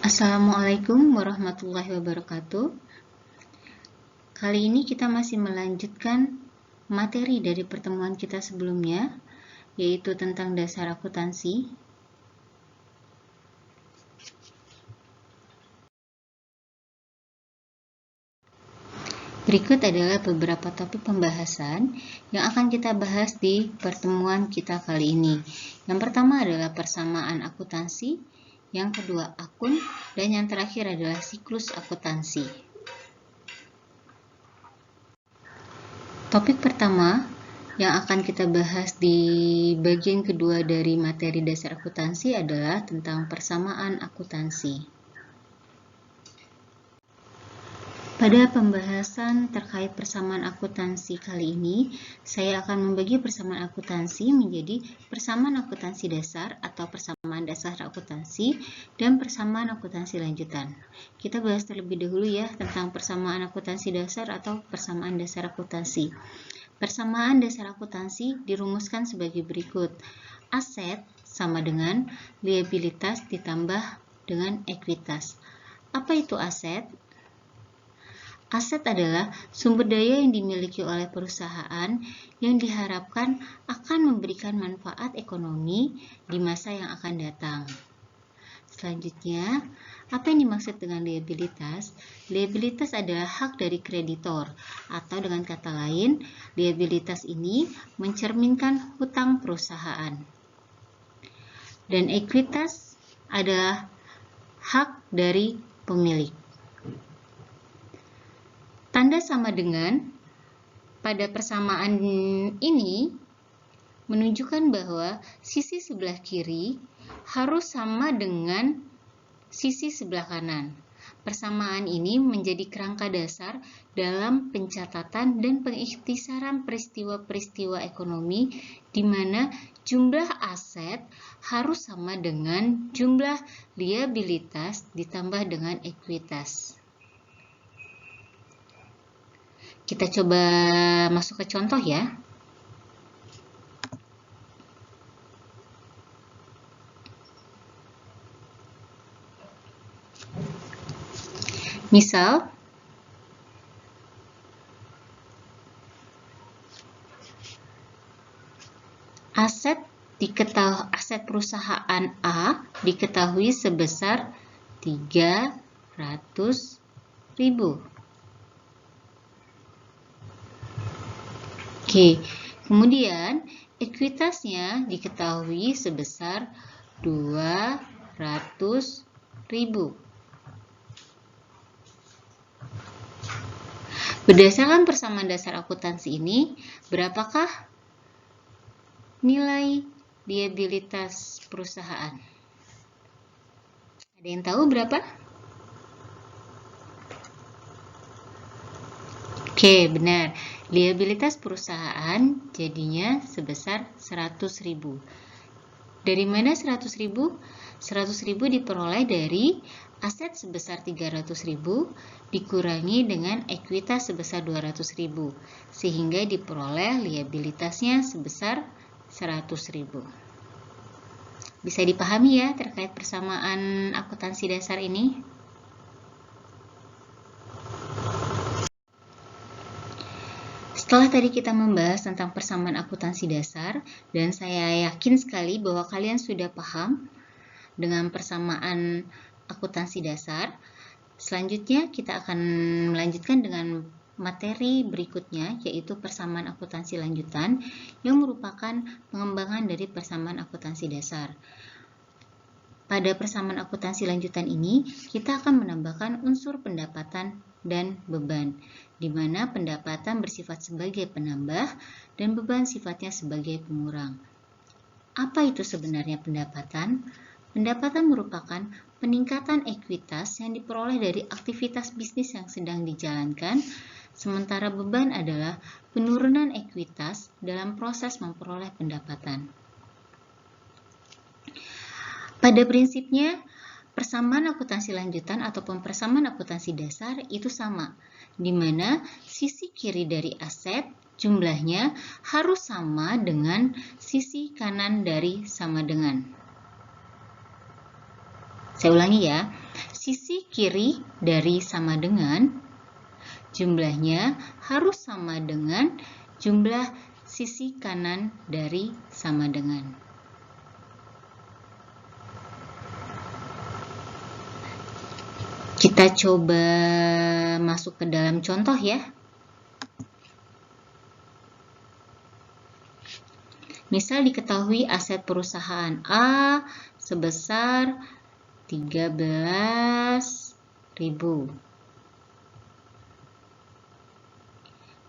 Assalamualaikum warahmatullahi wabarakatuh. Kali ini kita masih melanjutkan materi dari pertemuan kita sebelumnya, yaitu tentang dasar akuntansi. Berikut adalah beberapa topik pembahasan yang akan kita bahas di pertemuan kita kali ini. Yang pertama adalah persamaan akuntansi, yang kedua akun, dan yang terakhir adalah siklus akuntansi. Topik pertama yang akan kita bahas di bagian kedua dari materi dasar akuntansi adalah tentang persamaan akuntansi. Pada pembahasan terkait persamaan akuntansi kali ini, saya akan membagi persamaan akuntansi menjadi persamaan akuntansi dasar atau persamaan dasar akuntansi dan persamaan akuntansi lanjutan. Kita bahas terlebih dahulu ya tentang persamaan akuntansi dasar atau persamaan dasar akuntansi. Persamaan dasar akuntansi dirumuskan sebagai berikut. Aset sama dengan liabilitas ditambah dengan ekuitas. Apa itu aset? Aset adalah sumber daya yang dimiliki oleh perusahaan yang diharapkan akan memberikan manfaat ekonomi di masa yang akan datang. Selanjutnya, apa yang dimaksud dengan liabilitas? Liabilitas adalah hak dari kreditor, atau dengan kata lain, liabilitas ini mencerminkan hutang perusahaan. Dan ekuitas adalah hak dari pemilik. Tanda sama dengan pada persamaan ini menunjukkan bahwa sisi sebelah kiri harus sama dengan sisi sebelah kanan. Persamaan ini menjadi kerangka dasar dalam pencatatan dan pengikhtisaran peristiwa-peristiwa ekonomi di mana jumlah aset harus sama dengan jumlah liabilitas ditambah dengan ekuitas. Kita coba masuk ke contoh ya. Misal, aset perusahaan A diketahui sebesar 300.000. Oke, kemudian ekuitasnya diketahui sebesar 200.000. Berdasarkan persamaan dasar akuntansi ini, berapakah nilai liabilitas perusahaan? Ada yang tahu berapa? Oke, benar. Liabilitas perusahaan jadinya sebesar 100.000. Dari mana 100.000? 100.000 diperoleh dari aset sebesar 300.000 dikurangi dengan ekuitas sebesar 200.000, sehingga diperoleh liabilitasnya sebesar 100.000. Bisa dipahami ya terkait persamaan akuntansi dasar ini? Setelah tadi kita membahas tentang persamaan akuntansi dasar, dan saya yakin sekali bahwa kalian sudah paham dengan persamaan akuntansi dasar, selanjutnya kita akan melanjutkan dengan materi berikutnya, yaitu persamaan akuntansi lanjutan, yang merupakan pengembangan dari persamaan akuntansi dasar. Pada persamaan akuntansi lanjutan ini, kita akan menambahkan unsur pendapatan dan beban, di mana pendapatan bersifat sebagai penambah dan beban sifatnya sebagai pengurang. Apa itu sebenarnya pendapatan? Pendapatan merupakan peningkatan ekuitas yang diperoleh dari aktivitas bisnis yang sedang dijalankan, sementara beban adalah penurunan ekuitas dalam proses memperoleh pendapatan. Pada prinsipnya, persamaan akuntansi lanjutan ataupun persamaan akuntansi dasar itu sama, di mana sisi kiri dari aset jumlahnya harus sama dengan sisi kanan dari sama dengan. Saya ulangi ya, sisi kiri dari sama dengan jumlahnya harus sama dengan jumlah sisi kanan dari sama dengan. Kita coba masuk ke dalam contoh ya. Misal diketahui aset perusahaan A sebesar 13.000.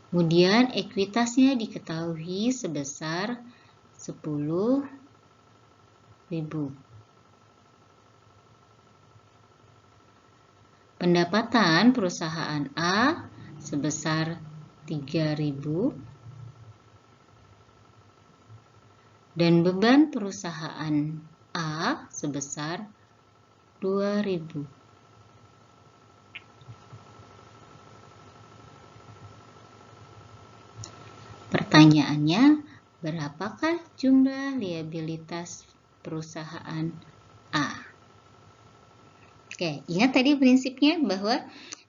Kemudian ekuitasnya diketahui sebesar 10.000. Pendapatan perusahaan A sebesar 3.000 dan beban perusahaan A sebesar 2.000. Pertanyaannya, berapakah jumlah liabilitas perusahaan A? Oke, ingat tadi prinsipnya bahwa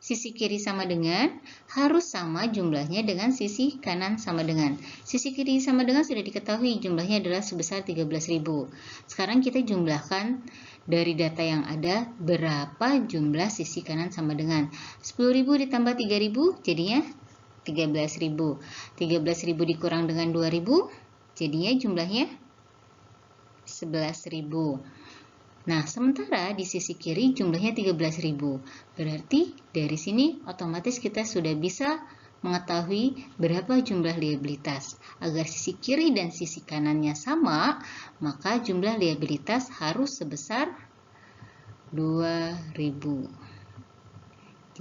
sisi kiri sama dengan harus sama jumlahnya dengan sisi kanan sama dengan. Sisi kiri sama dengan sudah diketahui jumlahnya adalah sebesar 13.000. Sekarang kita jumlahkan dari data yang ada berapa jumlah sisi kanan sama dengan. 10.000 ditambah 3.000 jadinya 13.000. 13.000 dikurang dengan 2.000 jadinya jumlahnya 11.000. Nah, sementara di sisi kiri jumlahnya 13.000. Berarti dari sini otomatis kita sudah bisa mengetahui berapa jumlah liabilitas. Agar sisi kiri dan sisi kanannya sama, maka jumlah liabilitas harus sebesar 2.000.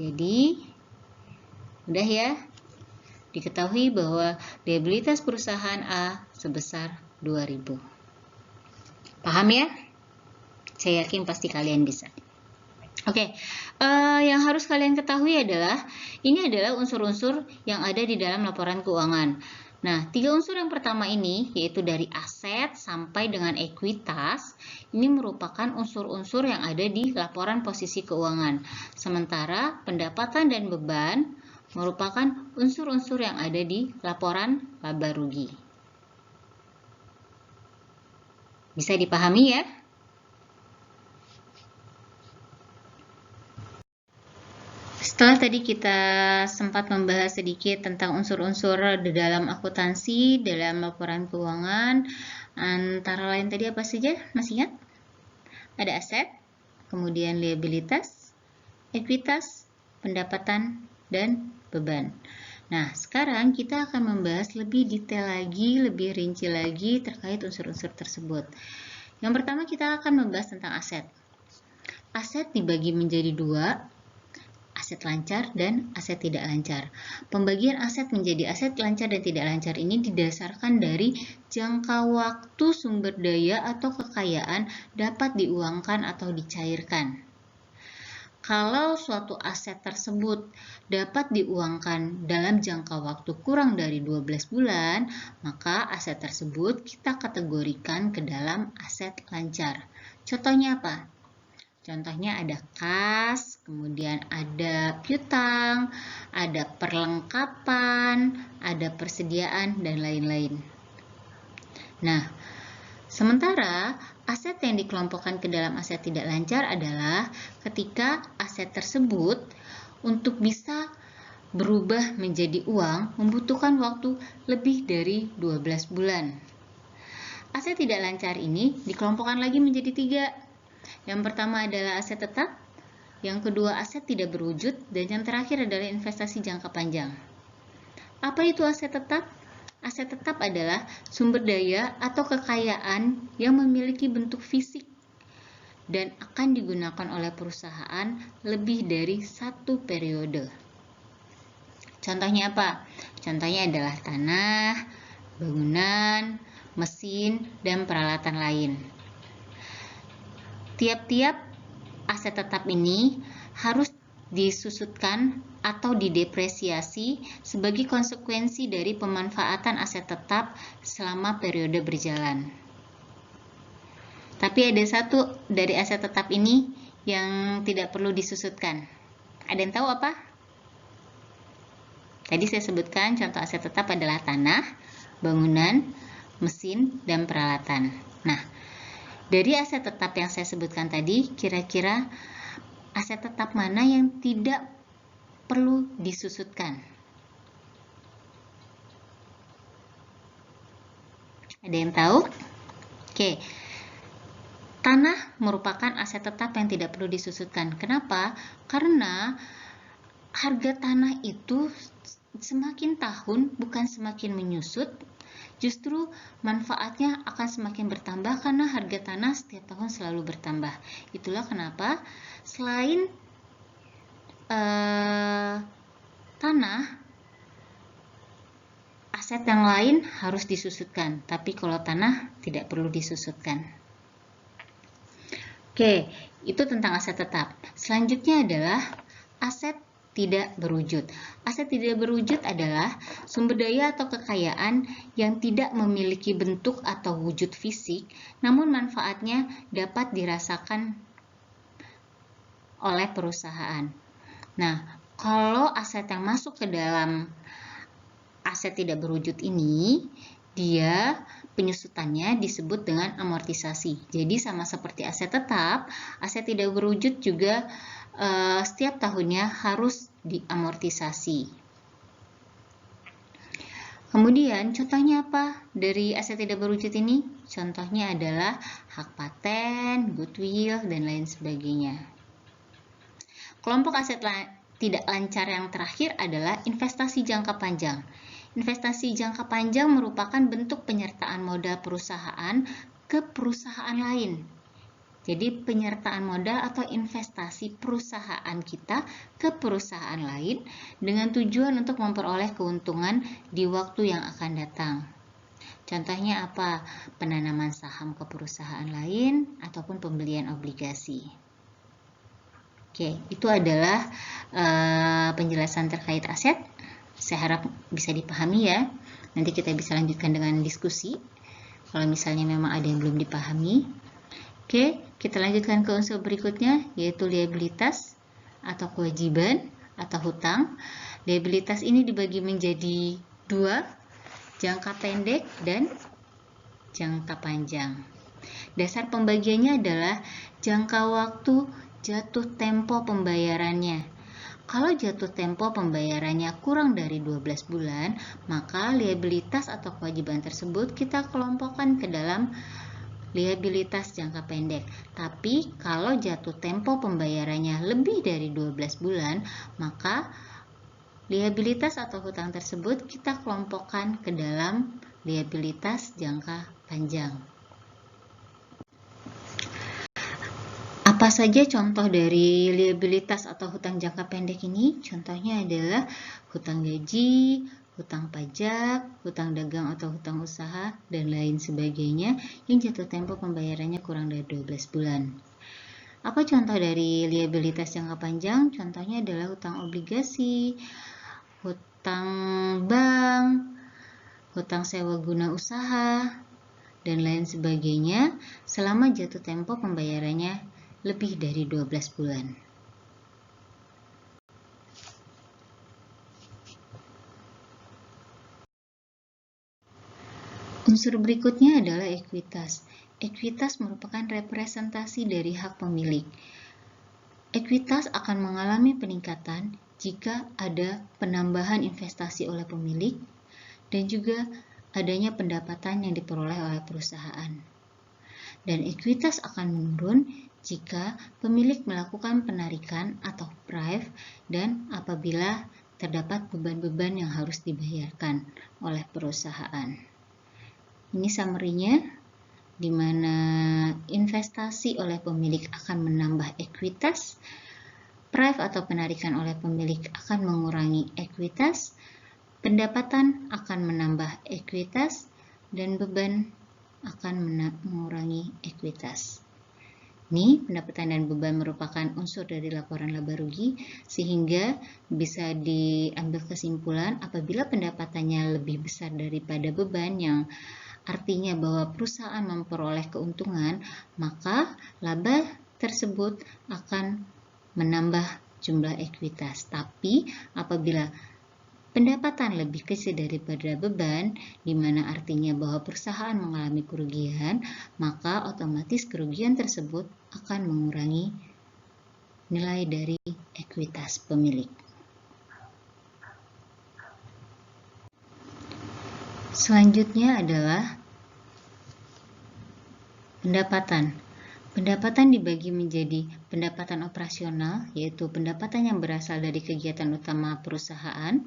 Jadi, udah ya. Diketahui bahwa liabilitas perusahaan A sebesar 2.000. Paham ya? Saya yakin pasti kalian bisa. Oke, yang harus kalian ketahui adalah ini adalah unsur-unsur yang ada di dalam laporan keuangan. Nah, 3 unsur yang pertama ini yaitu dari aset sampai dengan ekuitas, ini merupakan unsur-unsur yang ada di laporan posisi keuangan. Sementara pendapatan dan beban merupakan unsur-unsur yang ada di laporan laba rugi. Bisa dipahami ya? Setelah tadi kita sempat membahas sedikit tentang unsur-unsur di dalam akuntansi, dalam laporan keuangan, antara lain tadi apa saja? Masih ingat? Ada aset, kemudian liabilitas, ekuitas, pendapatan, dan beban. Nah, sekarang kita akan membahas lebih detail lagi, lebih rinci lagi terkait unsur-unsur tersebut. Yang pertama kita akan membahas tentang aset. Aset dibagi menjadi 2, aset lancar dan aset tidak lancar. Pembagian aset menjadi aset lancar dan tidak lancar ini didasarkan dari jangka waktu sumber daya atau kekayaan dapat diuangkan atau dicairkan. Kalau suatu aset tersebut dapat diuangkan dalam jangka waktu kurang dari 12 bulan, maka aset tersebut kita kategorikan ke dalam aset lancar. Contohnya apa? Contohnya ada kas, kemudian ada piutang, ada perlengkapan, ada persediaan, dan lain-lain. Nah, sementara aset yang dikelompokkan ke dalam aset tidak lancar adalah ketika aset tersebut untuk bisa berubah menjadi uang membutuhkan waktu lebih dari 12 bulan. Aset tidak lancar ini dikelompokkan lagi menjadi 3. Yang pertama adalah aset tetap, yang kedua aset tidak berwujud, dan yang terakhir adalah investasi jangka panjang. Apa itu aset tetap? Aset tetap adalah sumber daya atau kekayaan yang memiliki bentuk fisik dan akan digunakan oleh perusahaan lebih dari 1 periode. Contohnya apa? Contohnya adalah tanah, bangunan, mesin, dan peralatan lain. Tiap-tiap aset tetap ini harus disusutkan atau didepresiasi sebagai konsekuensi dari pemanfaatan aset tetap selama periode berjalan. Tapi ada satu dari aset tetap ini yang tidak perlu disusutkan? Ada yang tahu apa? Tadi saya sebutkan contoh aset tetap adalah tanah, bangunan, mesin, dan peralatan. Nah, dari aset tetap yang saya sebutkan tadi, kira-kira aset tetap mana yang tidak perlu disusutkan? Ada yang tahu? Oke. Tanah merupakan aset tetap yang tidak perlu disusutkan. Kenapa? Karena harga tanah itu semakin tahun bukan semakin menyusut, justru manfaatnya akan semakin bertambah karena harga tanah setiap tahun selalu bertambah. Itulah kenapa selain tanah, aset yang lain harus disusutkan, tapi kalau tanah tidak perlu disusutkan. Oke, itu tentang aset tetap. Selanjutnya adalah aset tidak berwujud. Aset tidak berwujud adalah sumber daya atau kekayaan yang tidak memiliki bentuk atau wujud fisik, namun manfaatnya dapat dirasakan oleh perusahaan. Nah, kalau aset yang masuk ke dalam aset tidak berwujud ini, dia penyusutannya disebut dengan amortisasi. Jadi sama seperti aset tetap, aset tidak berwujud juga setiap tahunnya harus diamortisasi. Kemudian contohnya apa dari aset tidak berwujud ini? Contohnya adalah hak paten, goodwill, dan lain sebagainya. Kelompok aset tidak lancar yang terakhir adalah investasi jangka panjang. Investasi jangka panjang merupakan bentuk penyertaan modal perusahaan ke perusahaan lain. Jadi penyertaan modal atau investasi perusahaan kita ke perusahaan lain dengan tujuan untuk memperoleh keuntungan di waktu yang akan datang. Contohnya apa? Penanaman saham ke perusahaan lain ataupun pembelian obligasi. Oke, itu adalah penjelasan terkait aset. Saya harap bisa dipahami ya. Nanti kita bisa lanjutkan dengan diskusi. Kalau misalnya memang ada yang belum dipahami. Oke, kita lanjutkan ke unsur berikutnya, yaitu liabilitas atau kewajiban atau hutang. Liabilitas ini dibagi menjadi dua, jangka pendek dan jangka panjang. Dasar pembagiannya adalah jangka waktu jatuh tempo pembayarannya. Kalau jatuh tempo pembayarannya kurang dari 12 bulan, maka liabilitas atau kewajiban tersebut kita kelompokkan ke dalam liabilitas jangka pendek. Tapi kalau jatuh tempo pembayarannya lebih dari 12 bulan, maka liabilitas atau hutang tersebut kita kelompokkan ke dalam liabilitas jangka panjang. Apa saja contoh dari liabilitas atau hutang jangka pendek ini? Contohnya adalah hutang gaji, hutang pajak, hutang dagang atau hutang usaha, dan lain sebagainya yang jatuh tempo pembayarannya kurang dari 12 bulan. Apa contoh dari liabilitas jangka panjang? Contohnya adalah hutang obligasi, hutang bank, hutang sewa guna usaha, dan lain sebagainya selama jatuh tempo pembayarannya lebih dari 12 bulan. Unsur berikutnya adalah ekuitas. Ekuitas merupakan representasi dari hak pemilik. Ekuitas akan mengalami peningkatan jika ada penambahan investasi oleh pemilik dan juga adanya pendapatan yang diperoleh oleh perusahaan. Dan ekuitas akan menurun jika pemilik melakukan penarikan atau prive dan apabila terdapat beban-beban yang harus dibayarkan oleh perusahaan. Ini summary-nya, di mana investasi oleh pemilik akan menambah ekuitas, prive atau penarikan oleh pemilik akan mengurangi ekuitas, pendapatan akan menambah ekuitas, dan beban akan mengurangi ekuitas. Ini pendapatan dan beban merupakan unsur dari laporan laba rugi, sehingga bisa diambil kesimpulan apabila pendapatannya lebih besar daripada beban, yang artinya bahwa perusahaan memperoleh keuntungan, maka laba tersebut akan menambah jumlah ekuitas. Tapi apabila pendapatan lebih kecil daripada beban, di mana artinya bahwa perusahaan mengalami kerugian, maka otomatis kerugian tersebut akan mengurangi nilai dari ekuitas pemilik. Selanjutnya adalah pendapatan. Pendapatan dibagi menjadi pendapatan operasional, yaitu pendapatan yang berasal dari kegiatan utama perusahaan,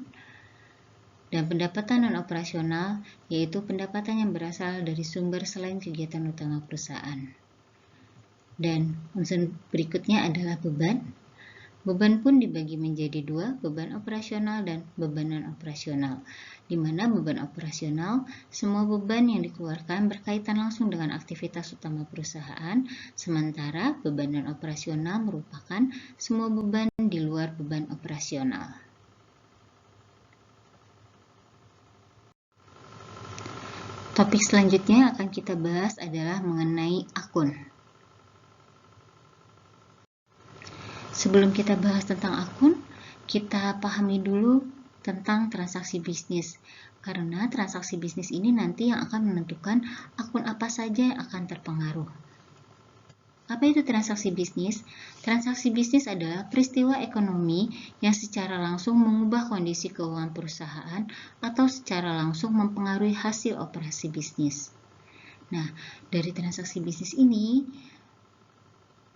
dan pendapatan non-operasional, yaitu pendapatan yang berasal dari sumber selain kegiatan utama perusahaan. Dan unsur berikutnya adalah beban. Beban pun dibagi menjadi dua, beban operasional dan beban non-operasional. Di mana beban operasional, semua beban yang dikeluarkan berkaitan langsung dengan aktivitas utama perusahaan, sementara beban non-operasional merupakan semua beban di luar beban operasional. Topik selanjutnya akan kita bahas adalah mengenai akun. Sebelum kita bahas tentang akun, kita pahami dulu tentang transaksi bisnis. Karena transaksi bisnis ini nanti yang akan menentukan akun apa saja yang akan terpengaruh. Apa itu transaksi bisnis? Transaksi bisnis adalah peristiwa ekonomi yang secara langsung mengubah kondisi keuangan perusahaan atau secara langsung mempengaruhi hasil operasi bisnis. Nah, dari transaksi bisnis ini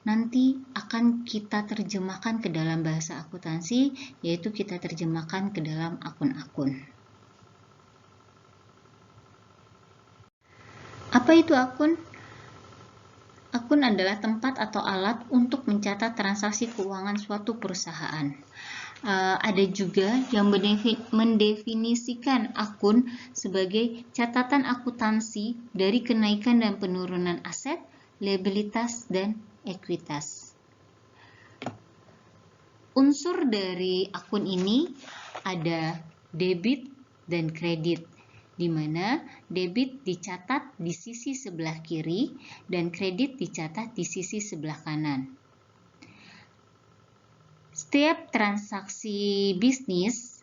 nanti akan kita terjemahkan ke dalam bahasa akuntansi, yaitu kita terjemahkan ke dalam akun-akun. Apa itu akun? Akun adalah tempat atau alat untuk mencatat transaksi keuangan suatu perusahaan. Ada juga yang mendefinisikan akun sebagai catatan akuntansi dari kenaikan dan penurunan aset, liabilitas, dan ekuitas. Unsur dari akun ini ada debit dan kredit, di mana debit dicatat di sisi sebelah kiri dan kredit dicatat di sisi sebelah kanan. Setiap transaksi bisnis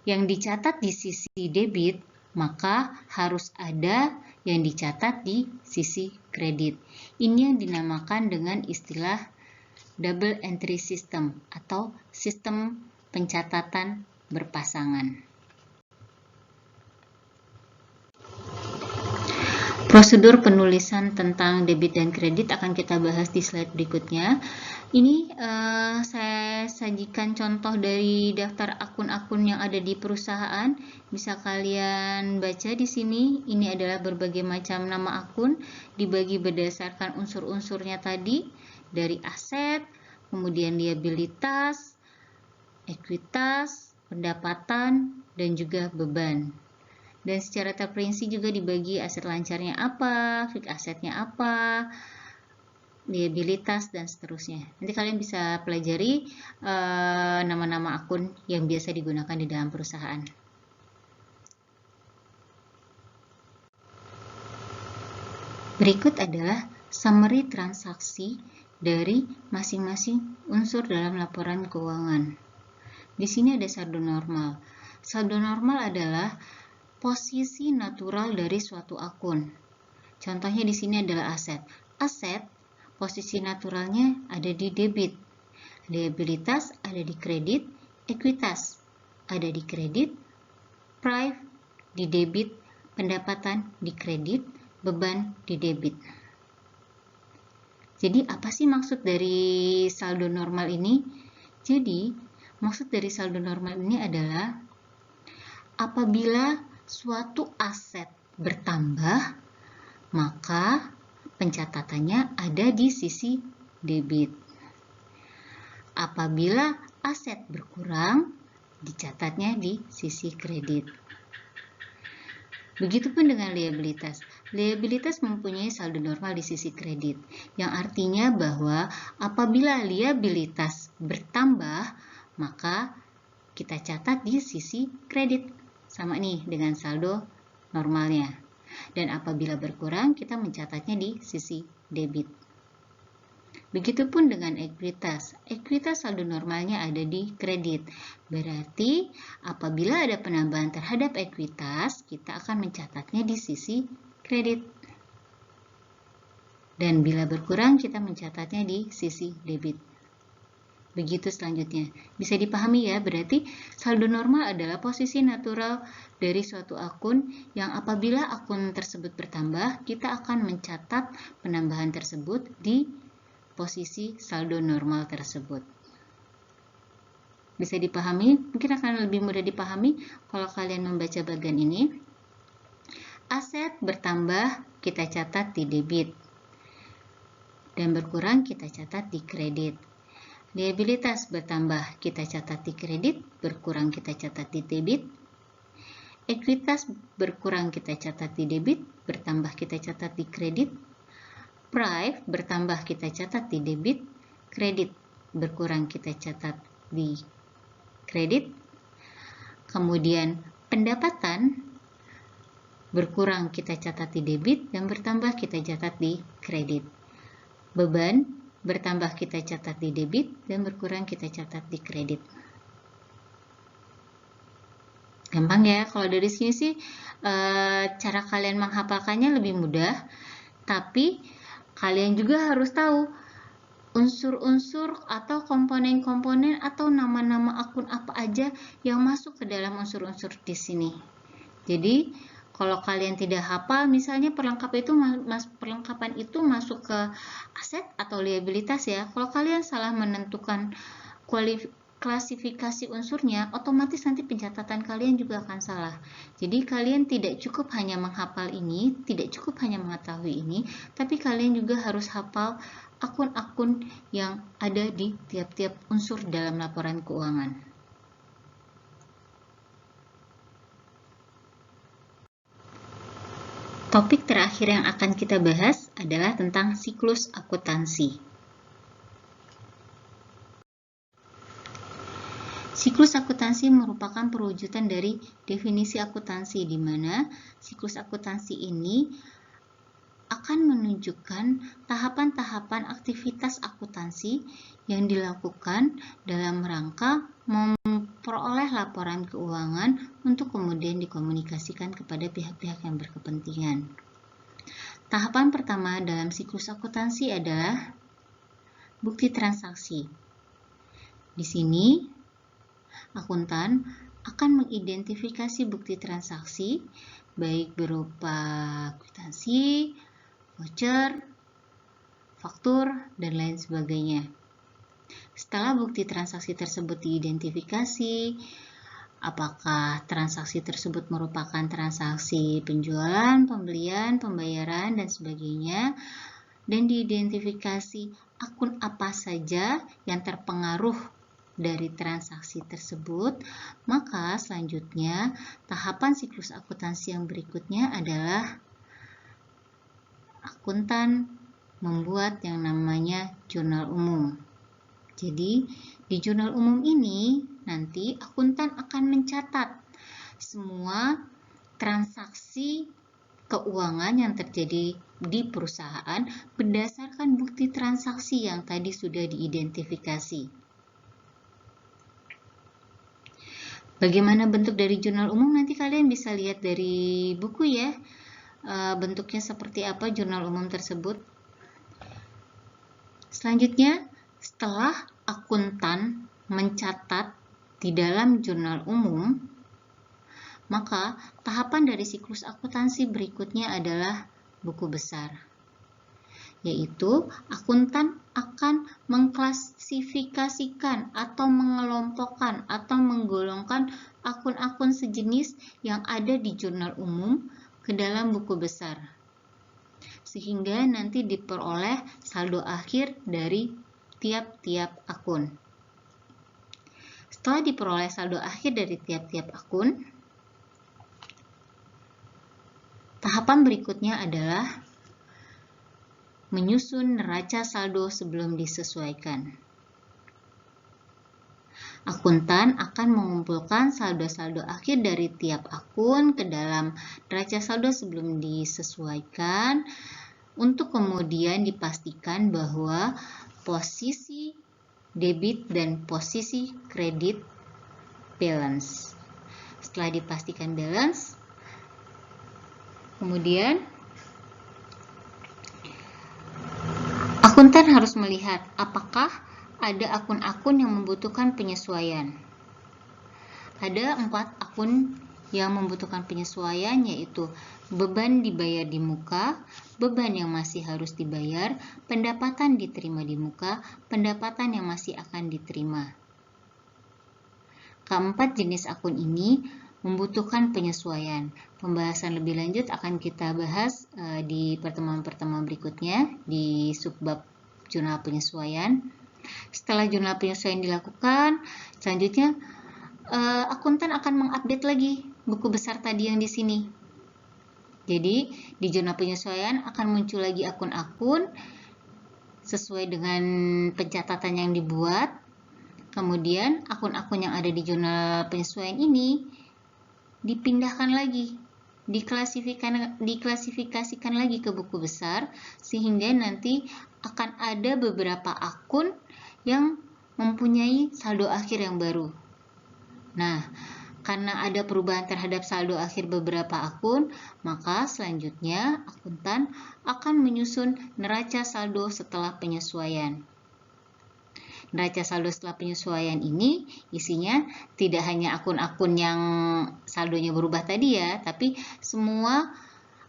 yang dicatat di sisi debit, maka harus ada yang dicatat di sisi kredit. Ini yang dinamakan dengan istilah double entry system atau sistem pencatatan berpasangan. Prosedur penulisan tentang debit dan kredit akan kita bahas di slide berikutnya. Ini saya sajikan contoh dari daftar akun-akun yang ada di perusahaan. Bisa kalian baca di sini. Ini adalah berbagai macam nama akun, dibagi berdasarkan unsur-unsurnya tadi, dari aset, kemudian liabilitas, ekuitas, pendapatan, dan juga beban. Dan secara terperinci juga dibagi aset lancarnya apa, fixed asetnya apa, liabilitas, dan seterusnya. Nanti kalian bisa pelajari nama-nama akun yang biasa digunakan di dalam perusahaan. Berikut adalah summary transaksi dari masing-masing unsur dalam laporan keuangan. Di sini ada saldo normal. Saldo normal adalah posisi natural dari suatu akun. Contohnya di sini adalah aset. Aset, posisi naturalnya ada di debit. Liabilitas ada di kredit. Ekuitas ada di kredit. Prive di debit. Pendapatan di kredit. Beban di debit. Jadi apa sih maksud dari saldo normal ini? Jadi maksud dari saldo normal ini adalah apabila suatu aset bertambah, maka pencatatannya ada di sisi debit. Apabila aset berkurang, dicatatnya di sisi kredit. Begitupun dengan liabilitas. Liabilitas mempunyai saldo normal di sisi kredit, yang artinya bahwa apabila liabilitas bertambah, maka kita catat di sisi kredit. Sama nih dengan saldo normalnya. Dan apabila berkurang, kita mencatatnya di sisi debit. Begitupun dengan ekuitas. Ekuitas saldo normalnya ada di kredit. Berarti apabila ada penambahan terhadap ekuitas, kita akan mencatatnya di sisi kredit. Dan bila berkurang, kita mencatatnya di sisi debit. Begitu selanjutnya. Bisa dipahami ya, berarti saldo normal adalah posisi natural dari suatu akun yang apabila akun tersebut bertambah, kita akan mencatat penambahan tersebut di posisi saldo normal tersebut. Bisa dipahami? Mungkin akan lebih mudah dipahami kalau kalian membaca bagian ini. Aset bertambah, kita catat di debit. Dan berkurang, kita catat di kredit. Liabilitas bertambah, kita catat di kredit, berkurang kita catat di debit. Ekuitas berkurang, kita catat di debit, bertambah kita catat di kredit. Prive bertambah, kita catat di debit, kredit berkurang, kita catat di kredit. Kemudian pendapatan berkurang, kita catat di debit, dan bertambah kita catat di kredit. Beban bertambah kita catat di debit dan berkurang kita catat di kredit. Gampang ya, kalau dari sini sih cara kalian menghafalkannya lebih mudah, tapi kalian juga harus tahu unsur-unsur atau komponen-komponen atau nama-nama akun apa aja yang masuk ke dalam unsur-unsur di sini. Jadi kalau kalian tidak hafal, misalnya perlengkapan itu masuk ke aset atau liabilitas ya. Kalau kalian salah menentukan klasifikasi unsurnya, otomatis nanti pencatatan kalian juga akan salah. Jadi kalian tidak cukup hanya menghafal ini, tidak cukup hanya mengetahui ini, tapi kalian juga harus hafal akun-akun yang ada di tiap-tiap unsur dalam laporan keuangan. Topik terakhir yang akan kita bahas adalah tentang siklus akuntansi. Siklus akuntansi merupakan perwujudan dari definisi akuntansi, di mana siklus akuntansi ini akan menunjukkan tahapan-tahapan aktivitas akuntansi yang dilakukan dalam rangka memperoleh laporan keuangan untuk kemudian dikomunikasikan kepada pihak-pihak yang berkepentingan. Tahapan pertama dalam siklus akuntansi adalah bukti transaksi. Di sini, akuntan akan mengidentifikasi bukti transaksi, baik berupa kwitansi, voucher, faktur, dan lain sebagainya. Setelah bukti transaksi tersebut diidentifikasi, apakah transaksi tersebut merupakan transaksi penjualan, pembelian, pembayaran, dan sebagainya, dan diidentifikasi akun apa saja yang terpengaruh dari transaksi tersebut, maka selanjutnya tahapan siklus akuntansi yang berikutnya adalah akuntan membuat yang namanya jurnal umum. Jadi, di jurnal umum ini nanti akuntan akan mencatat semua transaksi keuangan yang terjadi di perusahaan berdasarkan bukti transaksi yang tadi sudah diidentifikasi. Bagaimana bentuk dari jurnal umum? Nanti kalian bisa lihat dari buku ya. Bentuknya seperti apa jurnal umum tersebut. Selanjutnya, setelah akuntan mencatat di dalam jurnal umum, maka tahapan dari siklus akuntansi berikutnya adalah buku besar, yaitu akuntan akan mengklasifikasikan atau mengelompokkan atau menggolongkan akun-akun sejenis yang ada di jurnal umum ke dalam buku besar, sehingga nanti diperoleh saldo akhir dari tiap-tiap akun. Setelah diperoleh saldo akhir dari tiap-tiap akun, tahapan berikutnya adalah menyusun neraca saldo sebelum disesuaikan. Akuntan akan mengumpulkan saldo-saldo akhir dari tiap akun ke dalam neraca saldo sebelum disesuaikan untuk kemudian dipastikan bahwa posisi debit dan posisi kredit balance. Setelah dipastikan balance, kemudian akuntan harus melihat apakah ada akun-akun yang membutuhkan penyesuaian. Ada 4 akun yang membutuhkan penyesuaian, yaitu beban dibayar di muka, beban yang masih harus dibayar, pendapatan diterima di muka, pendapatan yang masih akan diterima. Keempat jenis akun ini membutuhkan penyesuaian. Pembahasan lebih lanjut akan kita bahas di pertemuan-pertemuan berikutnya di subbab jurnal penyesuaian. Setelah jurnal penyesuaian dilakukan, selanjutnya akuntan akan mengupdate lagi buku besar tadi yang di sini. Jadi, di jurnal penyesuaian akan muncul lagi akun-akun sesuai dengan pencatatan yang dibuat. Kemudian, akun-akun yang ada di jurnal penyesuaian ini dipindahkan lagi, diklasifikasikan lagi ke buku besar, sehingga nanti akan ada beberapa akun yang mempunyai saldo akhir yang baru. Nah, karena ada perubahan terhadap saldo akhir beberapa akun, maka selanjutnya akuntan akan menyusun neraca saldo setelah penyesuaian. Neraca saldo setelah penyesuaian ini isinya tidak hanya akun-akun yang saldonya berubah tadi ya, tapi semua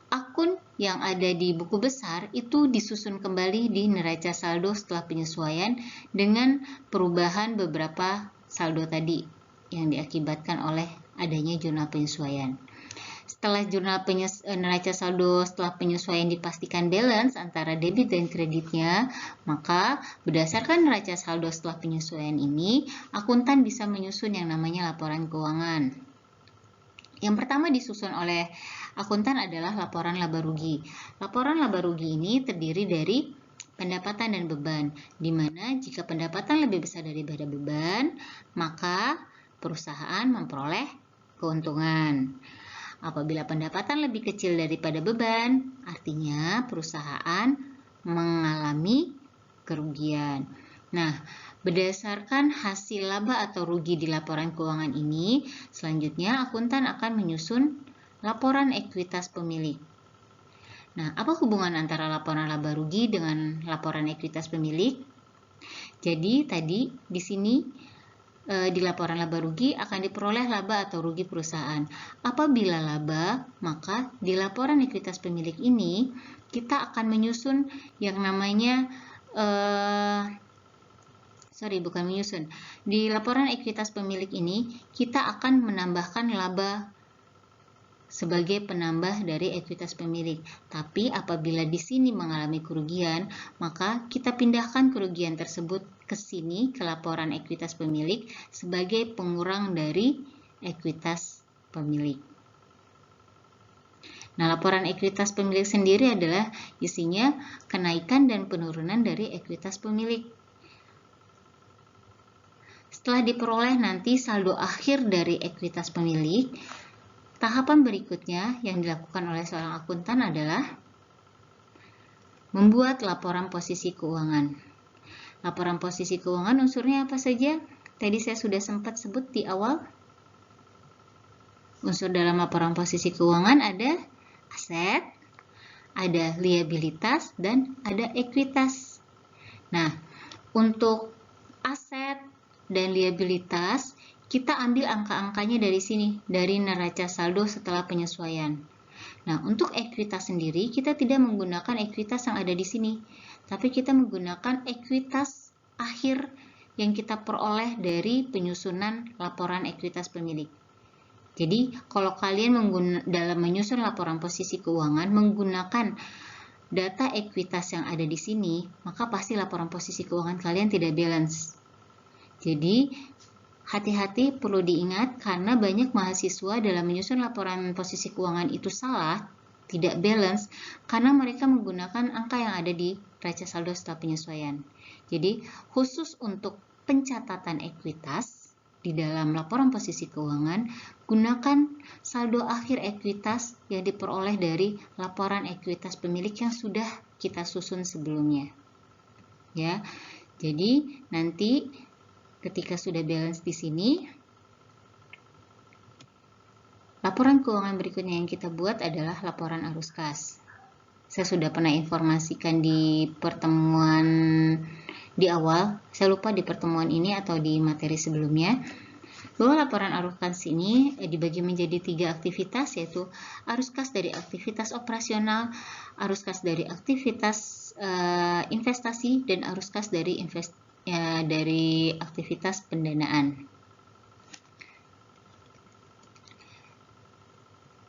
akun yang ada di buku besar itu disusun kembali di neraca saldo setelah penyesuaian dengan perubahan beberapa saldo tadi yang diakibatkan oleh adanya jurnal penyesuaian. Setelah jurnal neraca saldo setelah penyesuaian dipastikan balance antara debit dan kreditnya, maka berdasarkan neraca saldo setelah penyesuaian ini, akuntan bisa menyusun yang namanya laporan keuangan. Yang pertama disusun oleh akuntan adalah laporan laba rugi. Laporan laba rugi ini terdiri dari pendapatan dan beban, di mana jika pendapatan lebih besar daripada beban, maka perusahaan memperoleh keuntungan. Apabila pendapatan lebih kecil daripada beban, artinya perusahaan mengalami kerugian. Nah, berdasarkan hasil laba atau rugi di laporan keuangan ini, selanjutnya akuntan akan menyusun laporan ekuitas pemilik. Nah, apa hubungan antara laporan laba rugi dengan laporan ekuitas pemilik? Jadi, tadi di sini di laporan laba rugi akan diperoleh laba atau rugi perusahaan. Apabila laba, maka di laporan ekuitas pemilik ini kita akan menyusun yang namanya di laporan ekuitas pemilik ini kita akan menambahkan laba sebagai penambah dari ekuitas pemilik. Tapi apabila di sini mengalami kerugian, maka kita pindahkan kerugian tersebut ke sini ke laporan ekuitas pemilik sebagai pengurang dari ekuitas pemilik. Nah, laporan ekuitas pemilik sendiri adalah isinya kenaikan dan penurunan dari ekuitas pemilik. Setelah diperoleh nanti saldo akhir dari ekuitas pemilik, tahapan berikutnya yang dilakukan oleh seorang akuntan adalah membuat laporan posisi keuangan. Laporan posisi keuangan unsurnya apa saja? Tadi saya sudah sempat sebut di awal. Unsur dalam laporan posisi keuangan ada aset, ada liabilitas, dan ada ekuitas. Nah, untuk aset dan liabilitas, kita ambil angka-angkanya dari sini, dari neraca saldo setelah penyesuaian. Nah, untuk ekuitas sendiri, kita tidak menggunakan ekuitas yang ada di sini, tapi kita menggunakan ekuitas akhir yang kita peroleh dari penyusunan laporan ekuitas pemilik. Jadi, kalau kalian dalam menyusun laporan posisi keuangan menggunakan data ekuitas yang ada di sini, maka pasti laporan posisi keuangan kalian tidak balance. Jadi, hati-hati, perlu diingat karena banyak mahasiswa dalam menyusun laporan posisi keuangan itu salah, tidak balance, karena mereka menggunakan angka yang ada di neraca saldo setelah penyesuaian. Jadi, khusus untuk pencatatan ekuitas di dalam laporan posisi keuangan, gunakan saldo akhir ekuitas yang diperoleh dari laporan ekuitas pemilik yang sudah kita susun sebelumnya. Ya. Jadi nanti ketika sudah balance di sini, laporan keuangan berikutnya yang kita buat adalah laporan arus kas. Saya sudah pernah informasikan di pertemuan di awal, saya lupa di pertemuan ini atau di materi sebelumnya, bahwa laporan arus kas ini dibagi menjadi 3 aktivitas, yaitu arus kas dari aktivitas operasional, arus kas dari aktivitas investasi, dan arus kas dari aktivitas pendanaan.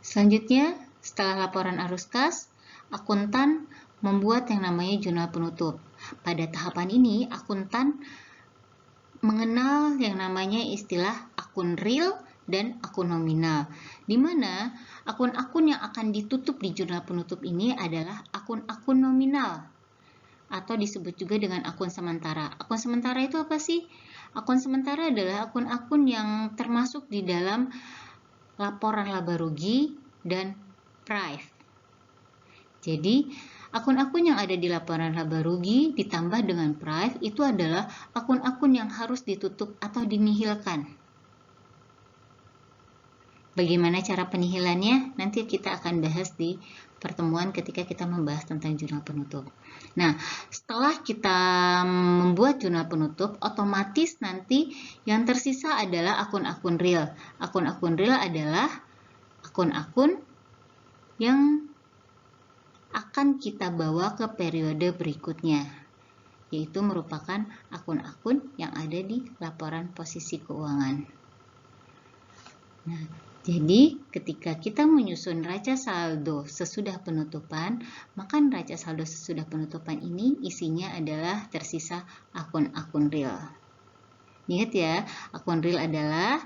Selanjutnya, setelah laporan arus kas, akuntan membuat yang namanya jurnal penutup. Pada tahapan ini, akuntan mengenal yang namanya istilah akun real dan akun nominal, di mana akun-akun yang akan ditutup di jurnal penutup ini adalah akun-akun nominal, atau disebut juga dengan akun sementara. Akun sementara itu apa sih? Akun sementara adalah akun-akun yang termasuk di dalam laporan laba rugi dan PRIV. Jadi, akun-akun yang ada di laporan laba rugi ditambah dengan PRIV itu adalah akun-akun yang harus ditutup atau dinihilkan. Bagaimana cara penihilannya? Nanti kita akan bahas di pertemuan ketika kita membahas tentang jurnal penutup. Nah, setelah kita membuat jurnal penutup, otomatis nanti yang tersisa adalah akun-akun real. Akun-akun real adalah akun-akun yang akan kita bawa ke periode berikutnya, yaitu merupakan akun-akun yang ada di laporan posisi keuangan. Nah, jadi ketika kita menyusun neraca saldo sesudah penutupan, maka neraca saldo sesudah penutupan ini isinya adalah tersisa akun-akun real. Ingat ya, akun real adalah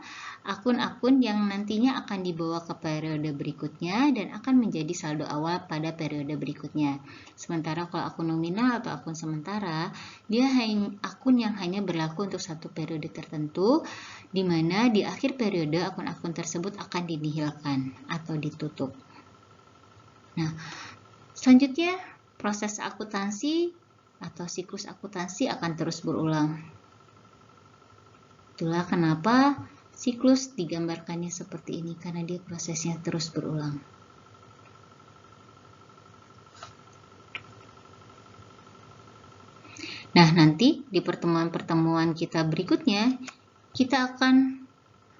akun-akun yang nantinya akan dibawa ke periode berikutnya dan akan menjadi saldo awal pada periode berikutnya. Sementara kalau akun nominal atau akun sementara, dia akun yang hanya berlaku untuk satu periode tertentu, di mana di akhir periode akun-akun tersebut akan dinihilkan atau ditutup. Nah, selanjutnya proses akuntansi atau siklus akuntansi akan terus berulang. Itulah kenapa siklus digambarkannya seperti ini, karena dia prosesnya terus berulang. Nah, nanti di pertemuan-pertemuan kita berikutnya, kita akan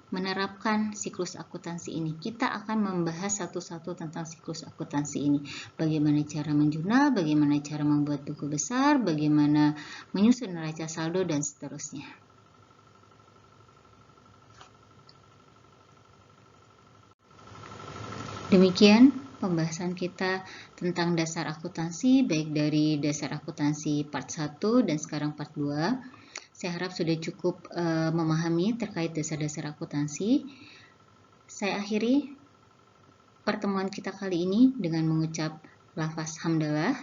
menerapkan siklus akuntansi ini. Kita akan membahas satu-satu tentang siklus akuntansi ini. Bagaimana cara menjurnal, bagaimana cara membuat buku besar, bagaimana menyusun neraca saldo, dan seterusnya. Demikian pembahasan kita tentang dasar akuntansi, baik dari dasar akuntansi part 1 dan sekarang part 2. Saya harap sudah cukup memahami terkait dasar-dasar akuntansi. Saya akhiri pertemuan kita kali ini dengan mengucap lafaz hamdalah,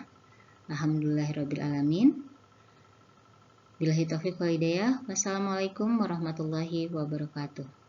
alhamdulillahirrabbilalamin. Billahi taufiq wal hidayah. Wassalamualaikum warahmatullahi wabarakatuh.